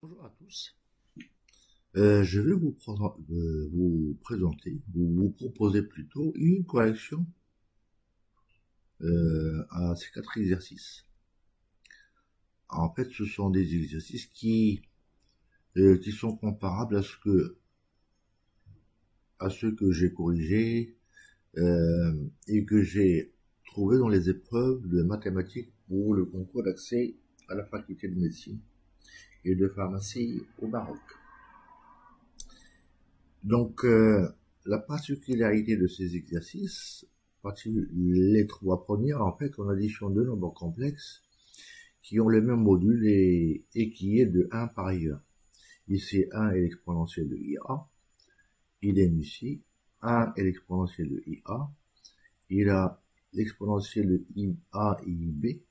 Bonjour à tous. Je vais vous présenter, vous proposer plutôt une correction à ces 4 exercices. En fait, ce sont des exercices qui sont comparables à ceux que j'ai corrigés et que j'ai trouvés dans les épreuves de mathématiques pour le concours d'accès à la faculté de médecine et de pharmacie au Maroc. Donc, la particularité de ces exercices, les 3 premiers, en fait, on additionne 2 nombres complexes qui ont le même module et qui est de 1 par ailleurs. Ici, 1 est l'exponentielle de IA. Idem ici, 1 est l'exponentielle de IA. Il a l'exponentielle de IA et IB.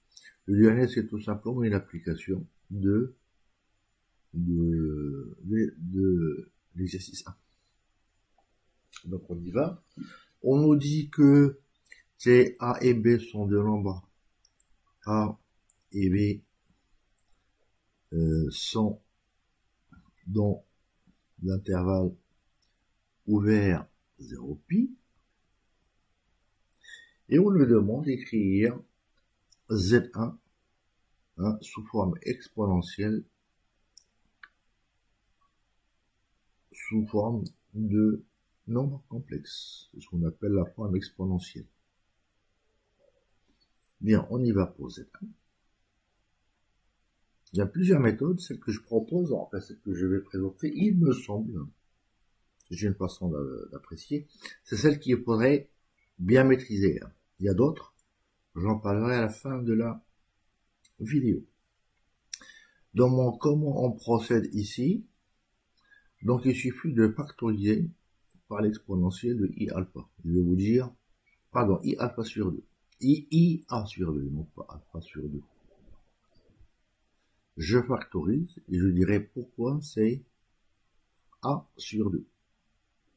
Le dernier, c'est tout simplement une application de l'exercice 1. Donc on y va. On nous dit que ces A et B sont 2 nombres. A et B sont dans l'intervalle ouvert 0π. Et on nous demande d'écrire Z1 sous forme exponentielle, sous forme de nombre complexe. C'est ce qu'on appelle la forme exponentielle. Bien, on y va pour Z1. Il y a plusieurs méthodes. Celle que je propose, enfin celle que je vais présenter, il me semble, j'ai une façon d'apprécier, c'est celle qui pourrait bien maîtriser. Il y a d'autres, j'en parlerai à la fin de la vidéo. Donc, comment on procède ici? Donc, il suffit de factoriser par l'exponentielle de I alpha. Je vais vous dire, pardon, I alpha sur 2. IA sur 2, non pas alpha sur 2. Je factorise et je dirai pourquoi c'est A sur 2.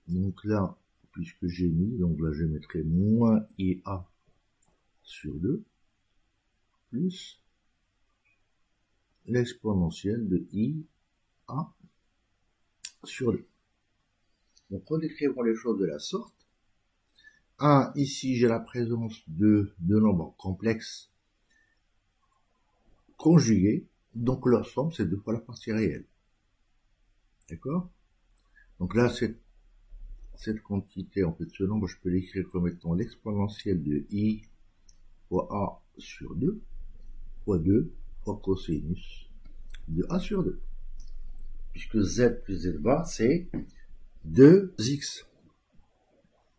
Donc là, puisque j'ai mis, donc là je mettrai moins IA sur 2 plus l'exponentielle de IA sur 2. Donc redécrivons les choses de la sorte. 1, ici j'ai la présence de 2 nombres complexes conjugués, donc leur somme c'est 2 fois la partie réelle. D'accord? Donc là cette quantité, en fait ce nombre, je peux l'écrire comme étant l'exponentielle de I fois A sur 2 fois 2 fois cosinus de A sur 2. Puisque Z plus Z bar, c'est 2x.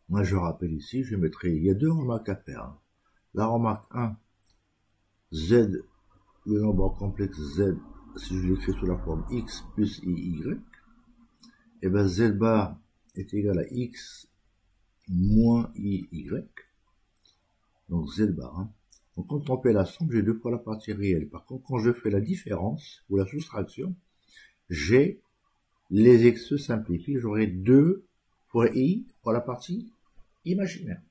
Moi, je rappelle ici, je mettrai, il y a 2 remarques à faire. La remarque 1, Z, le nombre complexe Z, si je l'écris sous la forme X plus IY, et ben Z bar est égal à X moins IY. Donc Z bar. Donc quand on fait la somme, j'ai 2 fois la partie réelle. Par contre, quand je fais la différence ou la soustraction, j'ai les x simplifiés, j'aurai 2 fois I pour la partie imaginaire.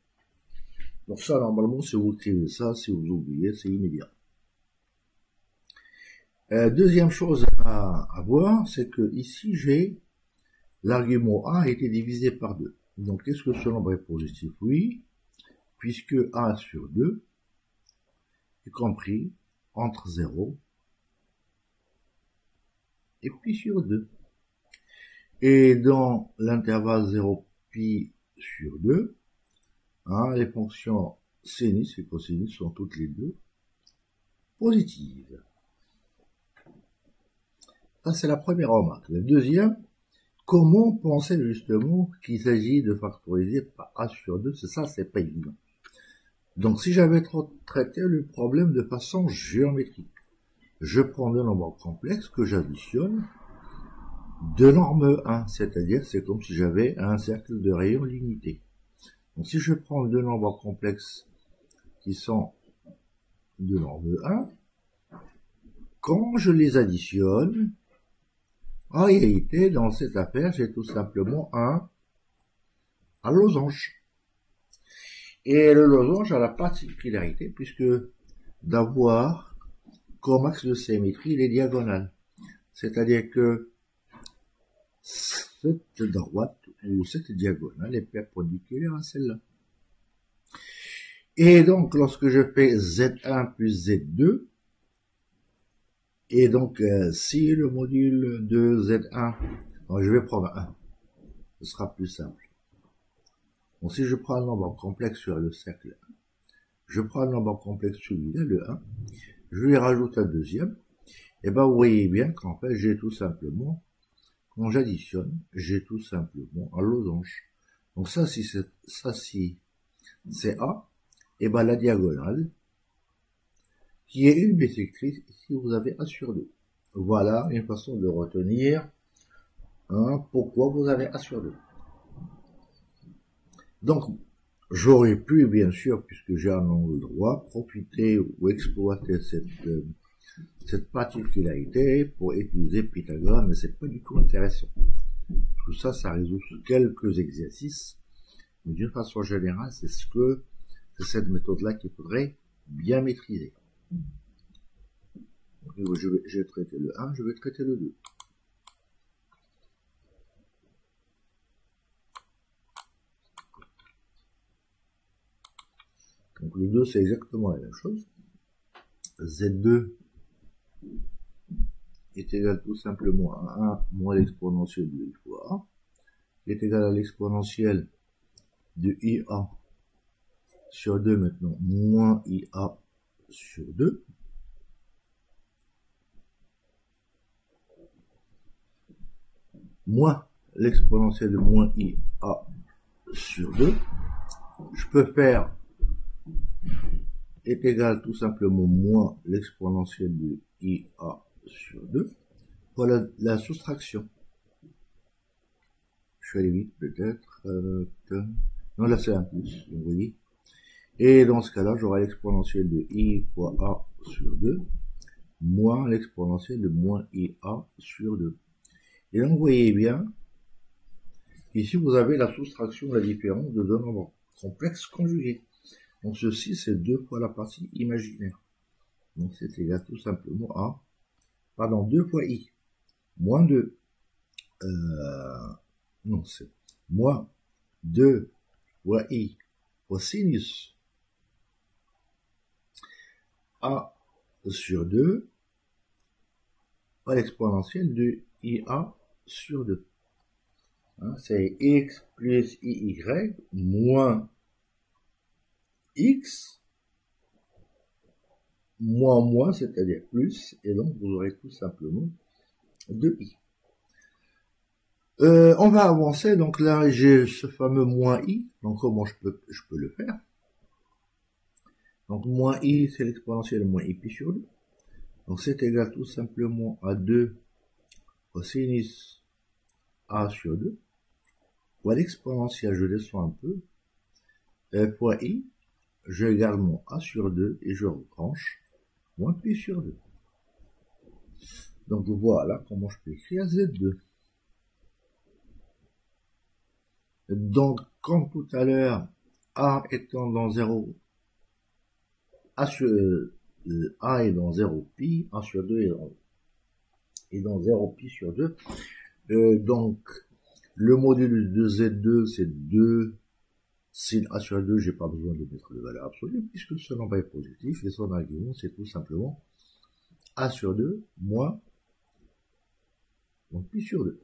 Donc ça, normalement, si vous écrivez ça, si vous oubliez, c'est immédiat. Deuxième chose à voir, c'est que ici, j'ai l'argument A a été divisé par 2. Donc, est-ce que ce nombre est positif? Oui, puisque A sur 2 est compris entre 0 et puis sur 2. Et dans l'intervalle 0π sur 2, les fonctions sinus et cosinus sont toutes les deux positives. Ça, c'est la première remarque. La deuxième, comment penser justement qu'il s'agit de factoriser par A sur 2? C'est ça, c'est pas évident. Donc, si j'avais traité le problème de façon géométrique, je prends 2 nombres complexes que j'additionne de norme 1, c'est-à-dire c'est comme si j'avais un cercle de rayon limité. Donc si je prends 2 nombres complexes qui sont de norme 1, quand je les additionne, en réalité, dans cette affaire, j'ai tout simplement un losange. Et le losange a la particularité, puisque d'avoir comme axe de symétrie les diagonales. C'est-à-dire que cette droite ou cette diagonale est perpendiculaire à celle-là. Et donc, lorsque je fais Z1 plus Z2, et donc, si le module de Z1, bon, je vais prendre 1, ce sera plus simple. Donc, si je prends un nombre complexe sur le cercle 1, je prends un nombre complexe celui-là, le 1, je lui rajoute un deuxième, et ben, vous voyez bien qu'en fait, j'ai tout simplement, quand j'additionne, j'ai tout simplement un losange. Donc, ça, si c'est A, et ben, la diagonale, qui est une bisectrice, ici vous avez A sur 2. Voilà une façon de retenir pourquoi vous avez A sur 2. Donc, j'aurais pu, bien sûr, puisque j'ai un angle droit, profiter ou exploiter cette particularité pour utiliser Pythagore, mais c'est pas du tout intéressant. Tout ça, ça résout quelques exercices, mais d'une façon générale, c'est cette méthode-là qu'il faudrait bien maîtriser. Donc, j'ai traité le 1, je vais traiter le 2. Donc le 2, c'est exactement la même chose. Z2 est égal tout simplement à 1 moins l'exponentielle de I fois A, qui est égal à l'exponentielle de IA sur 2 maintenant, moins IA sur 2. Moins l'exponentielle de moins IA sur 2. Je peux faire est égal tout simplement moins l'exponentielle de IA sur 2. Voilà la soustraction. Je vais aller vite peut-être. Non, là c'est un plus, vous voyez. Et dans ce cas-là, j'aurai l'exponentielle de I fois A sur 2, moins l'exponentielle de moins IA sur 2. Et donc, vous voyez bien, ici, vous avez la soustraction de la différence de deux nombres complexes conjugués. Donc, ceci, c'est 2 fois la partie imaginaire. Donc, c'est égal tout simplement à, 2 fois I, moins 2, non, c'est moins 2 fois I fois sinus A sur 2 par l'exponentielle de IA sur 2. Hein, c'est X plus IY moins X moins, c'est-à-dire plus, et donc vous aurez tout simplement 2i. On va avancer, donc là j'ai ce fameux moins i, donc comment je peux le faire? Donc moins i, c'est l'exponentielle de moins i pi sur 2. Donc c'est égal tout simplement à 2 cosinus a sur 2. Pour l'exponentielle, je descends un peu, fois i, je garde mon a sur 2 et je retranche moins pi sur 2. Donc voilà comment je peux écrire Z2. Donc, comme tout à l'heure, A étant dans 0, A est dans 0 pi, A sur 2 est dans 0 pi sur 2. Donc, le module de Z2, c'est 2 sin A sur 2, j'ai pas besoin de mettre de valeur absolue, puisque ce nombre est positif, et son argument, c'est tout simplement A sur 2 moins donc pi sur 2.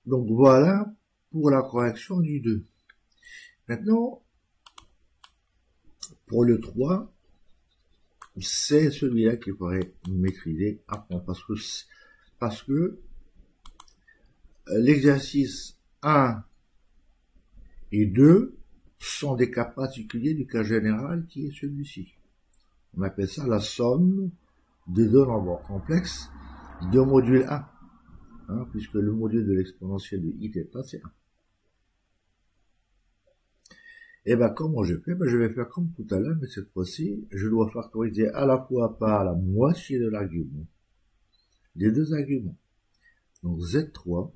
Donc voilà pour la correction du 2. Maintenant, pour le 3, c'est celui-là qu'il faudrait maîtriser à fond, parce que l'exercice 1 et 2 sont des cas particuliers du cas général qui est celui-ci. On appelle ça la somme des deux nombres complexes de module 1, hein, puisque le module de l'exponentielle de i θ c'est 1. Et ben comment je fais? Je vais faire comme tout à l'heure, mais cette fois-ci, je dois factoriser à la fois par la moitié de l'argument, des deux arguments. Donc Z3,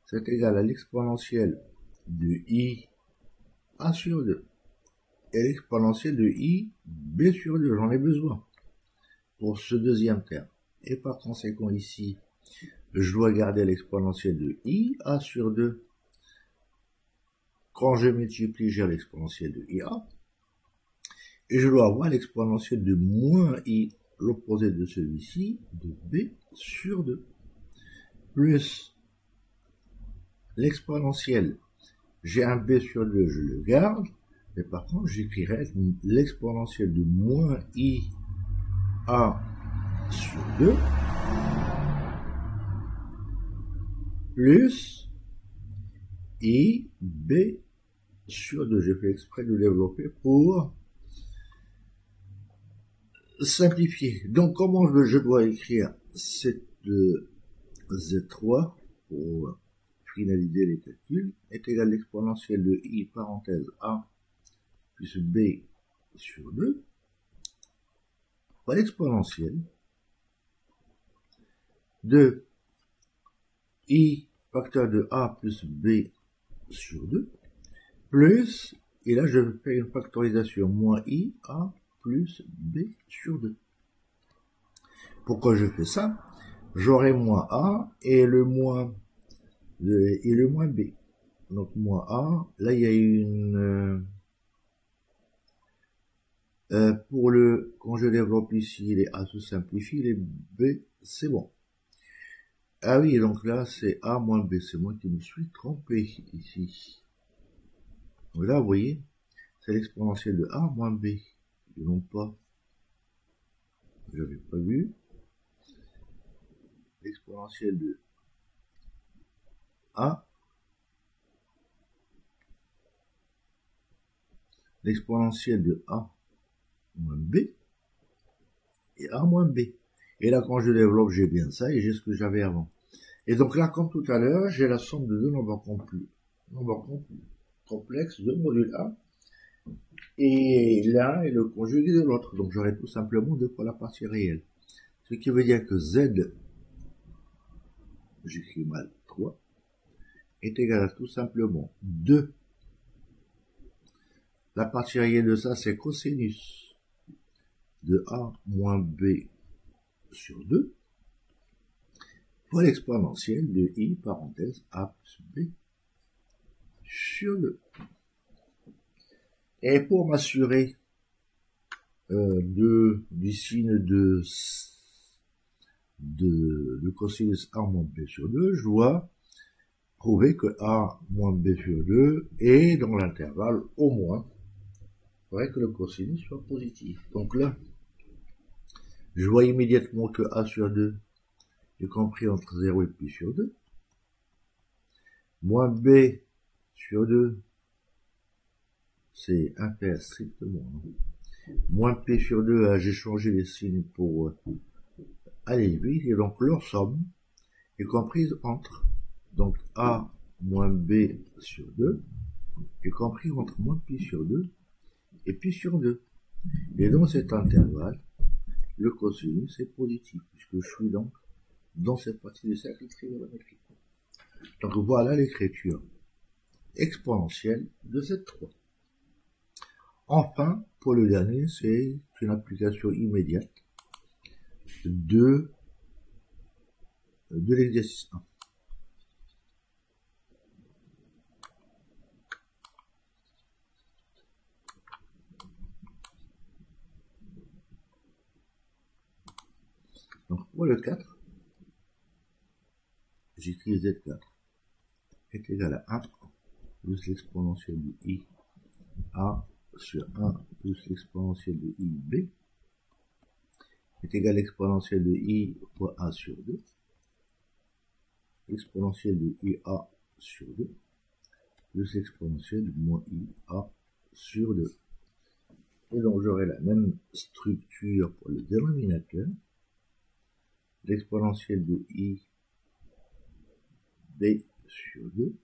c'est égal à l'exponentielle de I A sur 2. et l'exponentielle de I B sur 2. J'en ai besoin pour ce deuxième terme. Et par conséquent, ici, je dois garder l'exponentielle de I A sur 2. Quand je multiplie, j'ai l'exponentielle de IA. Et je dois avoir l'exponentielle de moins I, l'opposé de celui-ci, de B sur 2. Plus l'exponentielle, j'ai un B sur 2, je le garde. Mais par contre, j'écrirai l'exponentielle de moins I A sur 2 plus I B sur 2. J'ai fait exprès de développer pour simplifier. Donc, comment je dois écrire cette Z3 pour finaliser les calculs est égal à l'exponentielle de I parenthèse A plus B sur 2 fois l'exponentielle de I facteur de A plus B sur 2 plus, et là je fais une factorisation, moins I A plus B sur 2. Pourquoi je fais ça? J'aurai moins A et le moins B. Donc moins A, là il y a une... quand je développe ici, les A se simplifient, les B, c'est bon. Ah oui, donc là c'est A moins B, c'est moi qui me suis trompé ici. Donc là, vous voyez, c'est l'exponentielle de A moins B. Et non pas, je n'avais pas vu, l'exponentielle de A, l'exponentielle de A moins B, et A moins B. Et là, quand je développe, j'ai bien ça, et j'ai ce que j'avais avant. Et donc là, comme tout à l'heure, j'ai la somme de deux nombres complexes de module A, et l'un est le conjugué de l'autre. Donc j'aurai tout simplement deux fois la partie réelle. Ce qui veut dire que Z, j'écris mal 3, est égal à tout simplement 2. La partie réelle de ça, c'est cosinus de A moins B sur 2 fois l'exponentielle de I parenthèse A plus B sur 2. Et pour m'assurer du signe de cosinus A moins B sur 2, je dois prouver que A moins B sur 2 est dans l'intervalle au moins. Il faudrait que le cosinus soit positif. Donc là, je vois immédiatement que A sur 2 est compris entre 0 et pi sur 2. Moins B sur 2, c'est impair strictement. Moins P sur 2, j'ai changé les signes pour aller vite. Et donc leur somme est comprise entre donc A moins B sur 2 est compris entre moins pi sur 2 et pi sur 2. Et dans cet intervalle, le cosinus est positif, puisque je suis donc dans cette partie du cercle trigonométrique. Donc voilà l'écriture exponentielle de cette 3. Enfin, pour le dernier, c'est une application immédiate de l'exercice 1. Donc pour le 4, j'écris Z4 est égal à 1 plus l'exponentielle de I A sur 1 plus l'exponentielle de I B est égal à l'exponentielle de I fois A sur 2, l'exponentielle de I A sur 2 plus l'exponentielle de moins I A sur 2. Et donc j'aurai la même structure pour le dénominateur. L'exponentielle de I B sur 2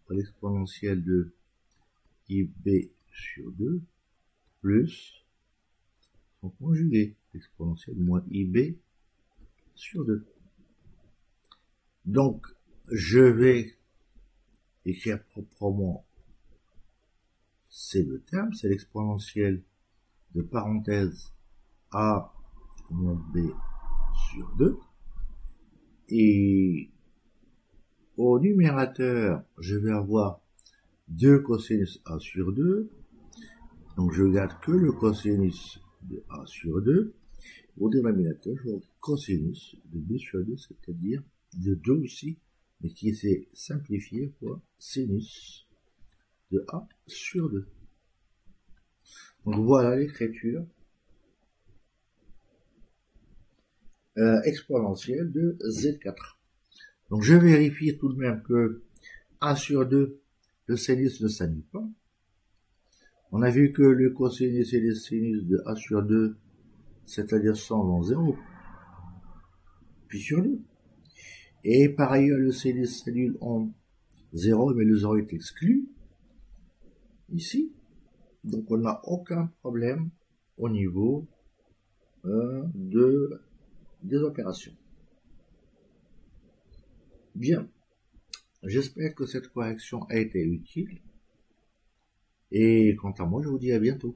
fois l'exponentielle de IB sur 2 plus son conjugué, l'exponentielle moins IB sur 2. Donc, je vais écrire proprement ces deux termes, c'est l'exponentielle de parenthèse a moins b sur 2. Et au numérateur, je vais avoir 2 cosinus a sur 2. Donc je garde que le cosinus de a sur 2. Au dénominateur, je vais cosinus de b sur 2, c'est-à-dire de 2 aussi, mais qui s'est simplifié pour sinus de a sur 2. Donc voilà l'écriture exponentielle de Z4. Donc je vérifie tout de même que a sur 2, le sinus ne s'annule pas. On a vu que le cosinus et les sinus de a sur 2, c'est-à-dire 100 dans 0, puis sur 2. Et par ailleurs, le sinus s'annule en 0, mais le 0 est exclu, ici. Donc on n'a aucun problème au niveau des opérations. Bien, j'espère que cette correction a été utile. Et quant à moi, je vous dis à bientôt.